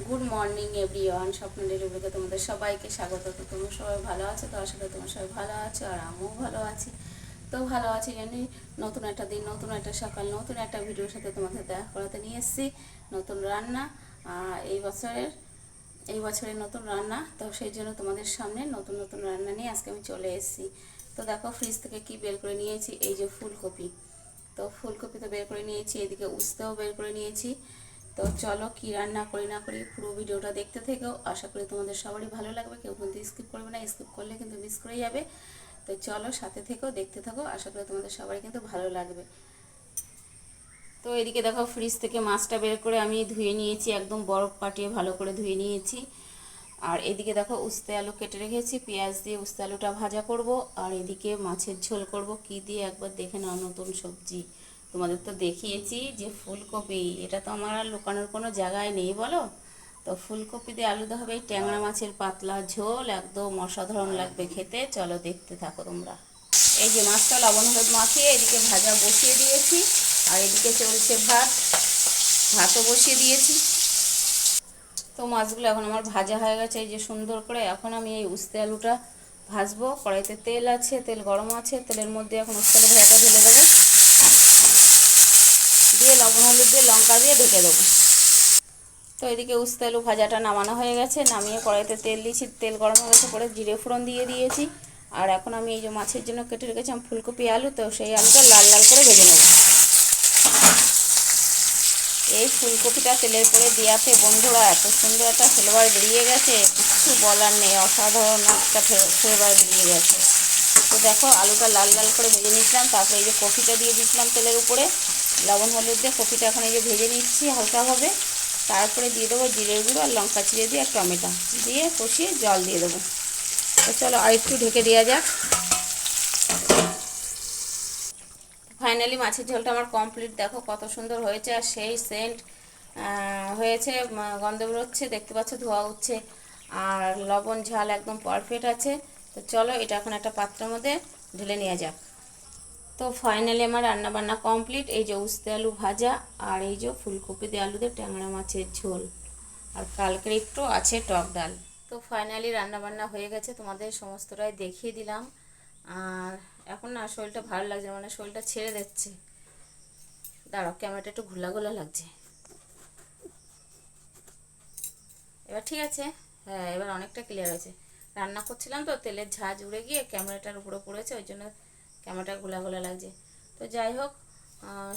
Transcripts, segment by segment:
Good morning everyone, স্বপ্ন ডেলিভারিতে তোমাদের সবাইকে স্বাগত। তো তোমরা সবাই ভালো আছো? তো আসলে তোমরা সবাই ভালো আছো আর আমিও ভালো আছি। তো ভালো আছি জানি নতুন একটা দিন, নতুন একটা সকাল, নতুন একটা ভিডিওর সাথে তোমাদের দেখা করাতে নিয়ে এসেছি নতুন রান্না। এই বছরের নতুন রান্না, তো সেই জন্য তোমাদের সামনে নতুন নতুন রান্না নিয়ে আজকে আমি চলে এসেছি। তো দেখো ফ্রিজ থেকে কি বের করে নিয়েছি, এই যে ফুলকপি। তো ফুলকপি তো বের করে নিয়েছি, এদিকে উস্তেও বের করে নিয়েছি। তো চলো কি রান্না করি না করি পুরো ভিডিওটা দেখতে থেকেও, আশা করি তোমাদের সবারই ভালো লাগবে। কেউ কিন্তু স্কিপ করবে না, স্কিপ করলে কিন্তু মিস করে যাবে। তো চলো সাথে থেকেও দেখতে থাকো, আশা করি তোমাদের সবারই কিন্তু ভালো লাগবে। তো এদিকে দেখো ফ্রিজ থেকে মাছটা বের করে আমি ধুয়ে নিয়েছি, একদম বরফ কাটিয়ে ভালো করে ধুয়ে নিয়েছি। আর এদিকে দেখো উস্তে আলু কেটে রেখেছি, পেঁয়াজ দিয়ে উস্তে আলুটা ভাজা করব। আর এদিকে মাছের ঝোল করব কি দিয়ে একবার দেখে নাও, নতুন সবজি। তোমাদের তো দেখিয়েছি যে ফুলকপি, এটা তো আমার আর লুকানোর কোনো জায়গায় নেই বলো। তো ফুলকপি দিয়ে আলু দেওয়া হবে, এই ট্যাংরা মাছের পাতলা ঝোল, একদম অসাধারণ লাগবে খেতে। চলো দেখতে থাকো তোমরা। এই যে মাছটা লবণ হলুদ মাখিয়ে এদিকে ভাজা বসিয়ে দিয়েছি। আর এদিকে চলছে ভাত, ভাতও বসিয়ে দিয়েছি। তো মাছগুলো এখন আমার ভাজা হয়ে গেছে এই যে সুন্দর করে। এখন আমি এই উস্তে আলুটা ভাজবো। কড়াইতে তেল আছে, তেল গরম আছে, তেলের মধ্যে এখন উস্তে আলু ভাজাটা ঢেলে দেবো, দিয়ে লবণ হলুদ দিয়ে লঙ্কা দিয়ে ঢেকে দেবো। তো এদিকে উস্তে আলু ভাজাটা নামানো হয়ে গেছে, নামিয়ে কড়াইতে তেল দিয়েছি, তেল গরম হয়ে গেছে, পরে জিরে ফোড়ন দিয়ে দিয়েছি। আর এখন আমি এই যে মাছের জন্য কেটে রেখেছিলাম ফুলকপি আলু, তো সেই আলুটা লাল লাল করে ভেজে নেব। এই ফুলকপিটা তেলের পরে দেওয়াতে বন্ধুরা এত সুন্দর একটা ফ্লেভার বেরিয়ে গেছে, কিছু বলার নেই, অসাধারণ একটা ফ্লেভার বেরিয়ে গেছে। তো দেখো আলুটা লাল লাল করে ভেজে নিয়েছিলাম, তারপরে এই যে কফিটা দিয়ে দিয়েছিলাম তেলের উপরে, লবণ হলুদ দিয়ে কফিটা এখন এই যে ভেজে নিচ্ছি হালকাভাবে। তারপরে দিয়ে দেবো জিরের গুঁড়ো আর লঙ্কা চিড়ে দিয়ে আর টমেটো দিয়ে কষিয়ে জল দিয়ে দেবো। তো চলো আর একটু ঢেকে দেওয়া যাক। ফাইনালি মাছের ঝোলটা আমার কমপ্লিট, দেখো কত সুন্দর হয়েছে আর সেই সেন্ট হয়েছে, গন্ধ বেরোচ্ছে, দেখতে পাচ্ছ ধোয়া উঠছে। আর লবণ ঝাল একদম পারফেক্ট আছে। তো চলো এটা এখন একটা পাত্রের মধ্যে ঢেলে নেওয়া যাক। তো ফাইনালি আমার রান্না বান্না কমপ্লিট, এই যে উস্তে আলু ভাজা আর এই যে ফুলকপি দিয়ে আলু দিয়ে ট্যাংরা মাছের ঝোল, আর কালকের একটু আছে টক ডাল। তো ফাইনালি রান্না বান্না হয়ে গেছে, তোমাদের সমস্তটাই দেখিয়ে দিলাম। আর এখন না শরীরটা ভালো লাগছে, মানে শরীরটা ছেড়ে দিচ্ছে। দাঁড়াও, ক্যামেরাটা একটু ঘোলা ঘোলা লাগছে। এবার ঠিক আছে, হ্যাঁ এবার অনেকটা ক্লিয়ার হয়েছে। রান্না করছিলাম তো তেলের ঝাঁজ উড়ে গিয়ে ক্যামেরাটার উপরে পড়েছে, ওই জন্য ক্যামেরাটা ঘোলা ঘোলা লাগছে। তো যাই হোক,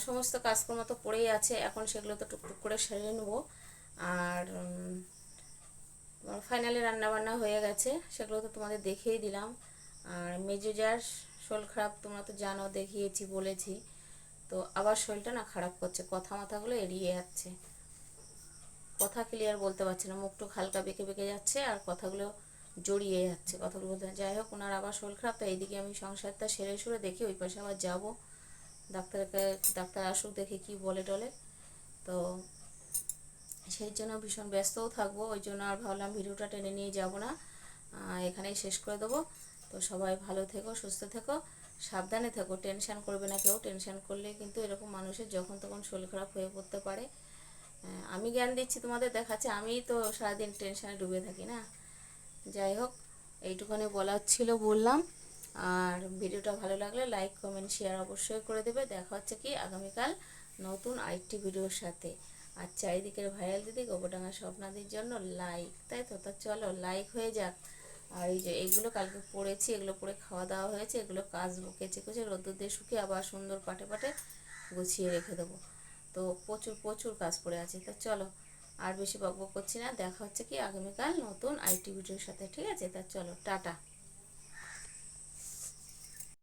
সমস্ত কাজকর্ম তো পড়েই আছে, এখন সেগুলো তো টুকটুক করে সেরে নেবো। আর ফাইনালি রান্না বান্না হয়ে গেছে, সেগুলো তো তোমাদের দেখিয়েই দিলাম। আর মেজো যার শরীর খারাপ, তোমরা তো জানো, দেখিয়েছি বলেছি। তো আবার শরীরটা না খারাপ করছে, কথা মাথাগুলো এড়িয়ে যাচ্ছে, কথা ক্লিয়ার বলতে পারছে না, মুখটুক হালকা বেঁকে বেঁকে যাচ্ছে আর কথাগুলো জড়িয়ে যাচ্ছে, কথাগুলো বলতে। যাই হোক, ওনার আবার শরীর খারাপ, তো এইদিকে আমি সংসারটা সেরে সুরে দেখি ওই পাশে আবার যাবো ডাক্তারকে, ডাক্তার আসুক, দেখে কি বলে টলে। তো সেই জন্য ভীষণ ব্যস্তও থাকবো, ওই জন্য আর ভাবলাম ভিডিওটা টেনে নিয়ে যাব না, এখানেই শেষ করে দেবো। তো সবাই ভালো থেকো, সুস্থ থেকো, সাবধানে থেকো, টেনশান করবে না কেউ। টেনশান করলে কিন্তু এরকম মানুষের যখন তখন শরীর খারাপ হয়ে পড়তে পারে। আমি জ্ঞান দিচ্ছি তোমাদের, দেখাচ্ছে, আমিই তো সারাদিন টেনশানে ডুবে থাকি না। যাই হোক, এইটুখানি বলার ছিল বললাম। আর ভিডিওটা ভালো লাগলে লাইক কমেন্ট শেয়ার অবশ্যই করে দেবে। দেখা হচ্ছে কি আগামীকাল নতুন আরেকটি ভিডিওর সাথে। আর চারিদিকের ভাইরাল দিদি গোবরডাঙ্গা স্বপ্নাদির জন্য লাইক, তাই তো? তা চলো লাইক হয়ে যাক। আর এই যে এইগুলো কালকে পড়েছি, এগুলো পরে খাওয়া দাওয়া হয়েছে, এগুলো কাচবো, কেচে কুচে রোদ্দুর দিয়ে শুকিয়ে আবার সুন্দর পাটে পাটে গুছিয়ে রেখে দেবো। তো প্রচুর প্রচুর কাজ পড়ে আছে। তো চলো আর বেশি বকবক করছি না, দেখা হচ্ছে কি আগামীকাল নতুন আইটি ভিডিওর সাথে, ঠিক আছে? তা চলো টাটা।